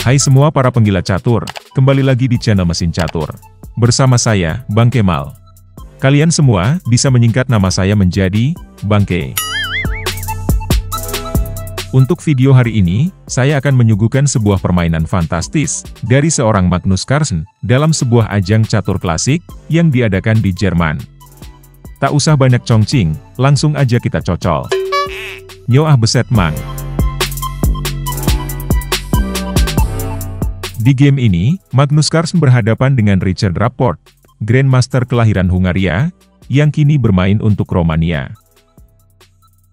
Hai semua para penggila catur, kembali lagi di channel Mesin Catur. Bersama saya, Bang Kemal. Kalian semua bisa menyingkat nama saya menjadi Bang Ke. Untuk video hari ini, saya akan menyuguhkan sebuah permainan fantastis dari seorang Magnus Carlsen dalam sebuah ajang catur klasik yang diadakan di Jerman. Tak usah banyak congcing, langsung aja kita cocol. Nyoah beset mang. Di game ini, Magnus Carlsen berhadapan dengan Richard Rapport, Grandmaster kelahiran Hungaria, yang kini bermain untuk Romania.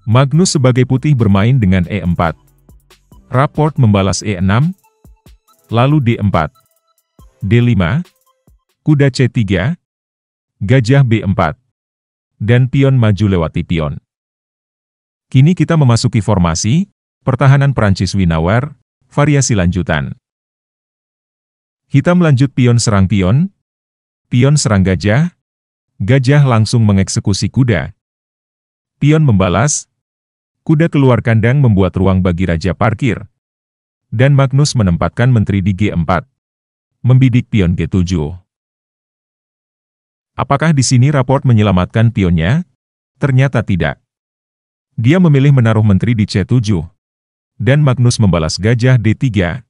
Magnus sebagai putih bermain dengan E4. Rapport membalas E6, lalu D4, D5, kuda C3, gajah B4, dan pion maju lewati pion. Kini kita memasuki formasi, pertahanan Prancis Winawer, variasi lanjutan. Hitam lanjut pion serang pion serang gajah, gajah langsung mengeksekusi kuda. Pion membalas, kuda keluar kandang membuat ruang bagi raja parkir. Dan Magnus menempatkan menteri di G4, membidik pion G7. Apakah di sini Rapport menyelamatkan pionnya? Ternyata tidak. Dia memilih menaruh menteri di C7. Dan Magnus membalas gajah D3.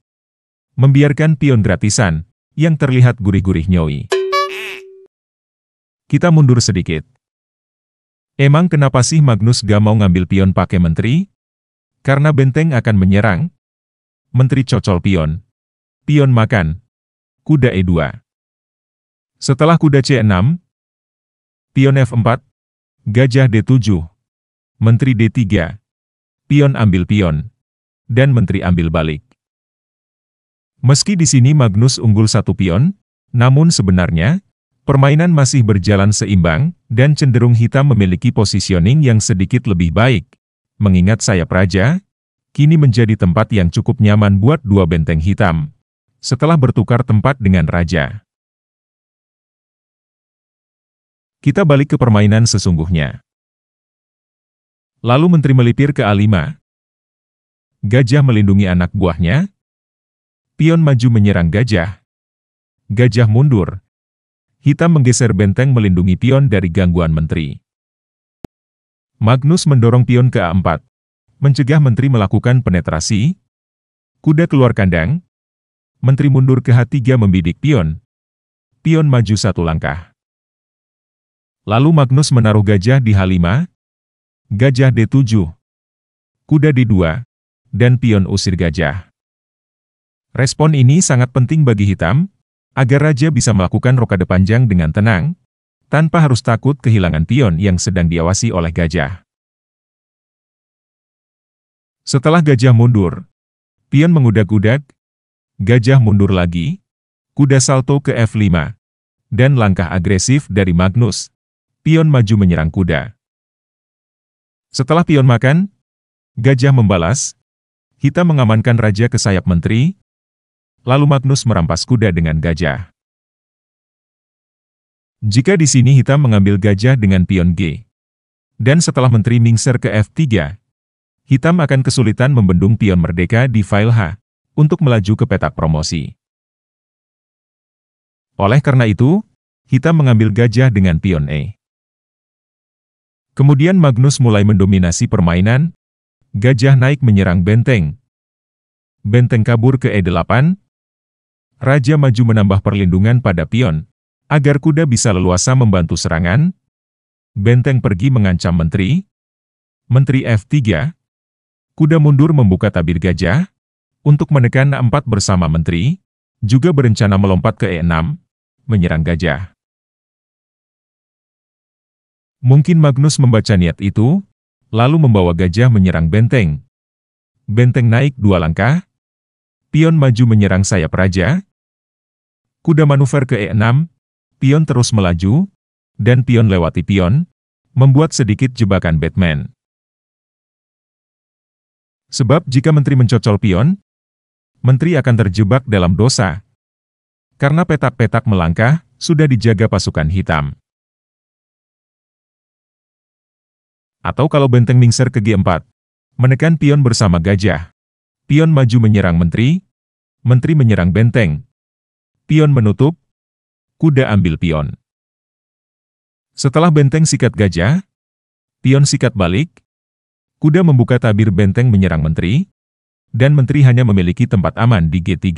Membiarkan pion gratisan, yang terlihat gurih-gurih nyoi. Kita mundur sedikit. Emang kenapa sih Magnus gak mau ngambil pion pakai menteri? Karena benteng akan menyerang. Menteri cocol pion. Pion makan. Kuda E2. Setelah kuda C6, pion F4, gajah D7, menteri D3, pion ambil pion, dan menteri ambil balik. Meski di sini Magnus unggul satu pion, namun sebenarnya, permainan masih berjalan seimbang, dan cenderung hitam memiliki positioning yang sedikit lebih baik. Mengingat sayap raja, kini menjadi tempat yang cukup nyaman buat dua benteng hitam, setelah bertukar tempat dengan raja. Kita balik ke permainan sesungguhnya. Lalu menteri melipir ke A5. Gajah melindungi anak buahnya. Pion maju menyerang gajah. Gajah mundur. Hitam menggeser benteng melindungi pion dari gangguan menteri. Magnus mendorong pion ke A4. Mencegah menteri melakukan penetrasi. Kuda keluar kandang. Menteri mundur ke H3 membidik pion. Pion maju satu langkah. Lalu Magnus menaruh gajah di H5. Gajah D7. Kuda D2. Dan pion usir gajah. Respon ini sangat penting bagi hitam, agar raja bisa melakukan rokade panjang dengan tenang, tanpa harus takut kehilangan pion yang sedang diawasi oleh gajah. Setelah gajah mundur, pion mengudak-udak, gajah mundur lagi, kuda salto ke F5, dan langkah agresif dari Magnus, pion maju menyerang kuda. Setelah pion makan, gajah membalas, hitam mengamankan raja ke sayap menteri, lalu Magnus merampas kuda dengan gajah. Jika di sini hitam mengambil gajah dengan pion G, dan setelah menteri mingser ke F3, hitam akan kesulitan membendung pion merdeka di file H, untuk melaju ke petak promosi. Oleh karena itu, hitam mengambil gajah dengan pion E. Kemudian Magnus mulai mendominasi permainan, gajah naik menyerang benteng. Benteng kabur ke E8, raja maju menambah perlindungan pada pion, agar kuda bisa leluasa membantu serangan. Benteng pergi mengancam menteri. Menteri F3. Kuda mundur membuka tabir gajah, untuk menekan A4 bersama menteri, juga berencana melompat ke E6, menyerang gajah. Mungkin Magnus membaca niat itu, lalu membawa gajah menyerang benteng. Benteng naik 2 langkah, pion maju menyerang sayap raja, kuda manuver ke E6, pion terus melaju, dan pion lewati pion, membuat sedikit jebakan Batman. Sebab jika menteri mencocol pion, menteri akan terjebak dalam dosa. Karena petak-petak melangkah, sudah dijaga pasukan hitam. Atau kalau benteng mingser ke G4, menekan pion bersama gajah. Pion maju menyerang menteri, Menteri menyerang benteng. Pion menutup, kuda ambil pion. Setelah benteng sikat gajah, pion sikat balik, kuda membuka tabir benteng menyerang menteri, dan menteri hanya memiliki tempat aman di G3.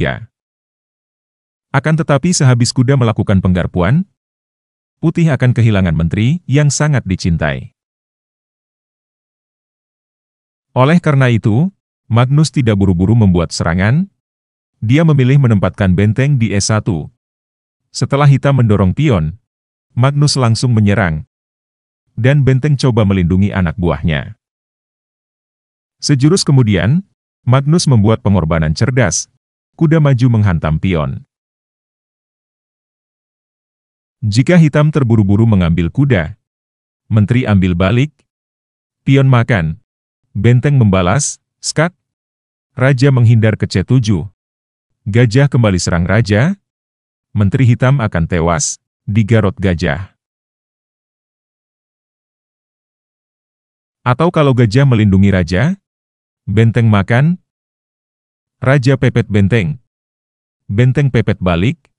Akan tetapi sehabis kuda melakukan penggarpuan, putih akan kehilangan menteri yang sangat dicintai. Oleh karena itu, Magnus tidak buru-buru membuat serangan, dia memilih menempatkan benteng di E1. Setelah hitam mendorong pion, Magnus langsung menyerang, dan benteng coba melindungi anak buahnya. Sejurus kemudian, Magnus membuat pengorbanan cerdas, kuda maju menghantam pion. Jika hitam terburu-buru mengambil kuda, menteri ambil balik, pion makan, benteng membalas, skak, raja menghindar ke C7, gajah kembali serang raja, menteri hitam akan tewas, digarot gajah. Atau kalau gajah melindungi raja, benteng makan, raja pepet benteng, benteng pepet balik,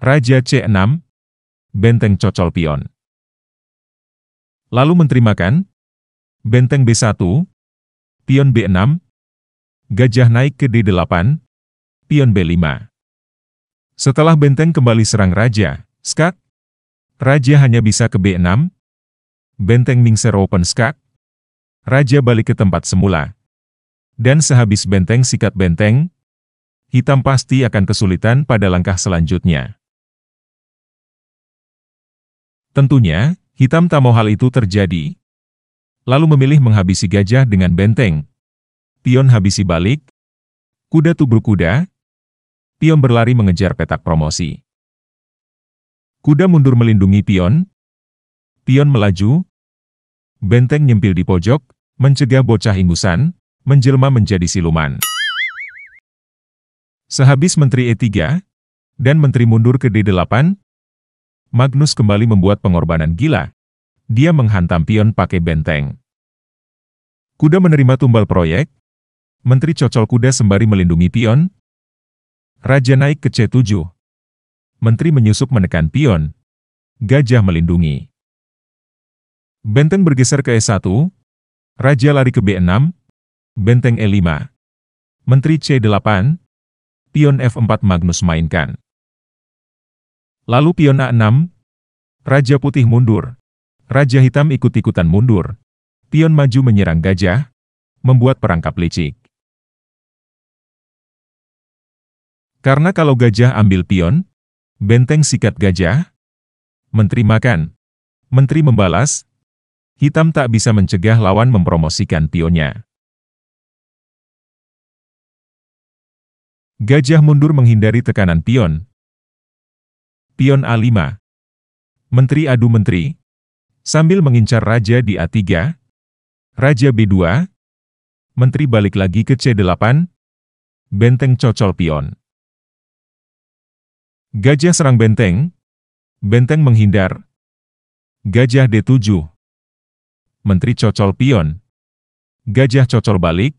raja C6, benteng cocol pion. Lalu menteri makan, benteng B1, pion B6, gajah naik ke D8, pion B5. Setelah benteng kembali serang raja, skak, raja hanya bisa ke B6, benteng mingser open skak, raja balik ke tempat semula. Dan sehabis benteng sikat benteng, hitam pasti akan kesulitan pada langkah selanjutnya. Tentunya, hitam tak mau hal itu terjadi, lalu memilih menghabisi gajah dengan benteng. Pion habisi balik, kuda tubruk kuda, pion berlari mengejar petak promosi. Kuda mundur melindungi pion, pion melaju, benteng nyempil di pojok, mencegah bocah ingusan, menjelma menjadi siluman. Sehabis menteri E3, dan menteri mundur ke D8, Magnus kembali membuat pengorbanan gila. Dia menghantam pion pakai benteng. Kuda menerima tumbal proyek, menteri cocol kuda sembari melindungi pion, raja naik ke C7, menteri menyusup menekan pion, gajah melindungi. Benteng bergeser ke E1, raja lari ke B6, benteng E5, menteri C8, pion F4 Magnus mainkan. Lalu pion A6, raja putih mundur, raja hitam ikut-ikutan mundur, pion maju menyerang gajah, membuat perangkap licik. Karena kalau gajah ambil pion, benteng sikat gajah, menteri makan, menteri membalas, hitam tak bisa mencegah lawan mempromosikan pionnya. Gajah mundur menghindari tekanan pion. Pion A5. Menteri adu menteri, sambil mengincar raja di A3, raja B2, menteri balik lagi ke C8, benteng cocol pion. Gajah serang benteng, benteng menghindar, gajah D7, menteri cocol pion, gajah cocol balik,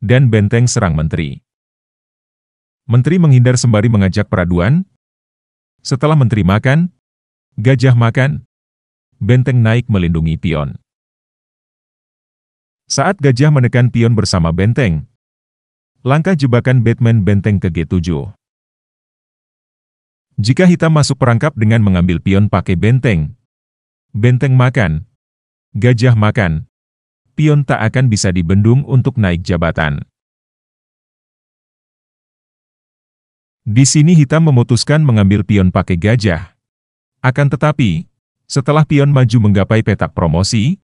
dan benteng serang menteri. Menteri menghindar sembari mengajak peraduan. Setelah menteri makan, gajah makan, benteng naik melindungi pion. Saat gajah menekan pion bersama benteng, langkah jebakan Batman benteng ke G7. Jika hitam masuk perangkap dengan mengambil pion pakai benteng, benteng makan, gajah makan, pion tak akan bisa dibendung untuk naik jabatan. Di sini hitam memutuskan mengambil pion pakai gajah. Akan tetapi, setelah pion maju menggapai petak promosi,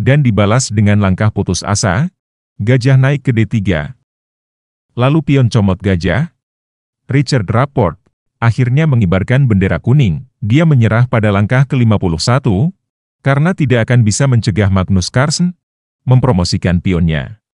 dan dibalas dengan langkah putus asa, gajah naik ke D3. Lalu pion comot gajah, Richard Rapport, akhirnya mengibarkan bendera kuning. Dia menyerah pada langkah ke-51, karena tidak akan bisa mencegah Magnus Carlsen mempromosikan pionnya.